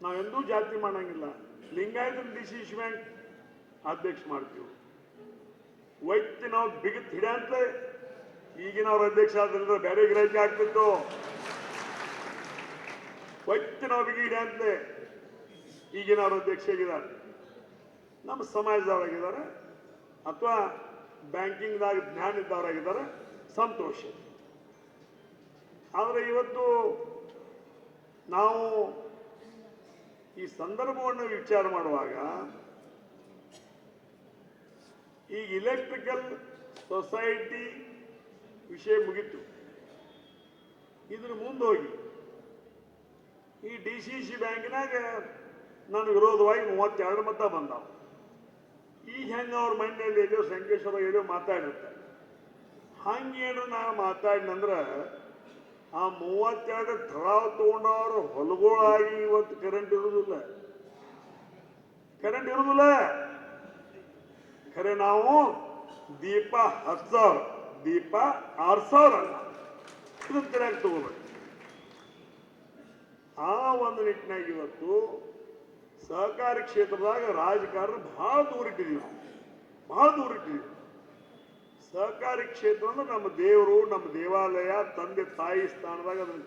ನಾವೆಂದೂ ಜಾತಿ ಮಾಡಂಗಿಲ್ಲ. ಲಿಂಗಾಯತನ DCC bank ಅಧ್ಯಕ್ಷ ಮಾಡ್ತೀವಿ. ವೈದ್ಯ ನಾವು ಬಿಗಿತ್ ಹಿಡಿಯಂತಲೇ ಈಗಿನ ಅವ್ರ ಅಧ್ಯಕ್ಷ ಆದ್ರಿಂದ ಬೇರೆ ಗಿರಾಕಿ ಆಗ್ತಿತ್ತು. ವೈದ್ಯ ನಾವು ಬಿಗಿ ಹಿಡಿಯಂತಲೇ ಈಗಿನ ಅವ್ರ ಅಧ್ಯಕ್ಷ ಆಗಿದ್ದಾರೆ. ನಮ್ಮ ಸಮಾಜದವರಾಗಿದ್ದಾರೆ ಅಥವಾ ಬ್ಯಾಂಕಿಂಗ್ದಾಗ ಜ್ಞಾನ ಇದ್ದವರಾಗಿದ್ದಾರೆ, ಸಂತೋಷ. ಆದರೆ ಇವತ್ತು ನಾವು ಈ ಸಂದರ್ಭವನ್ನು ವಿಚಾರ ಮಾಡುವಾಗ ಈಗ ಇಲೆಕ್ಟ್ರಿಕಲ್ ಸೊಸೈಟಿ ವಿಷಯ ಮುಗಿತು. ಇದ್ರ ಮುಂದೆ ಹೋಗಿ ಈ ಡಿಸಿಸಿ ಬ್ಯಾಂಕಿನಾಗ ನನ್ನ ವಿರೋಧವಾಗಿ 32 ಮತ ಬಂದಾವ. ಈಗ ಹೆಂಗೆ ಅವ್ರ ಮನೆಯಲ್ಲಿ ಎಲ್ಲೋ ಸಂಕೇಶ್ವರ ಎಲ್ಲೋ ಮಾತಾಡಿರ್ತಾರೆ. ಹಂಗೇನು ನಾನು ಮಾತಾಡಿನಂದ್ರೆ ಆ 32 ಠರಾವ್ ತಗೊಂಡವರು ಹೊಲಗಳಾಗಿ ಇವತ್ತು ಕರೆಂಟ್ ಇರುವುದಿಲ್ಲ. ಖರೆ ನಾವು ದೀಪ 10,000 ದೀಪ 6,000 ಅಲ್ಲ, ಇದನ್ನ ತೆರೆಯಾಗಿ ತಗೋಬೇಕು. ಆ ಒಂದು ನಿಟ್ಟಿನಾಗ ಇವತ್ತು ಸಹಕಾರಿ ಕ್ಷೇತ್ರದಾಗ ರಾಜಕಾರಣ ಬಹಳ ದೂರ ಇಟ್ಟಿದ್ದೀವಿ. ಸಹಕಾರಿ ಕ್ಷೇತ್ರ ಅಂದ್ರೆ ನಮ್ಮ ದೇವರು, ನಮ್ಮ ದೇವಾಲಯ, ತಂದೆ ತಾಯಿ ಸ್ಥಾನದಾಗ ಅದನ್ನು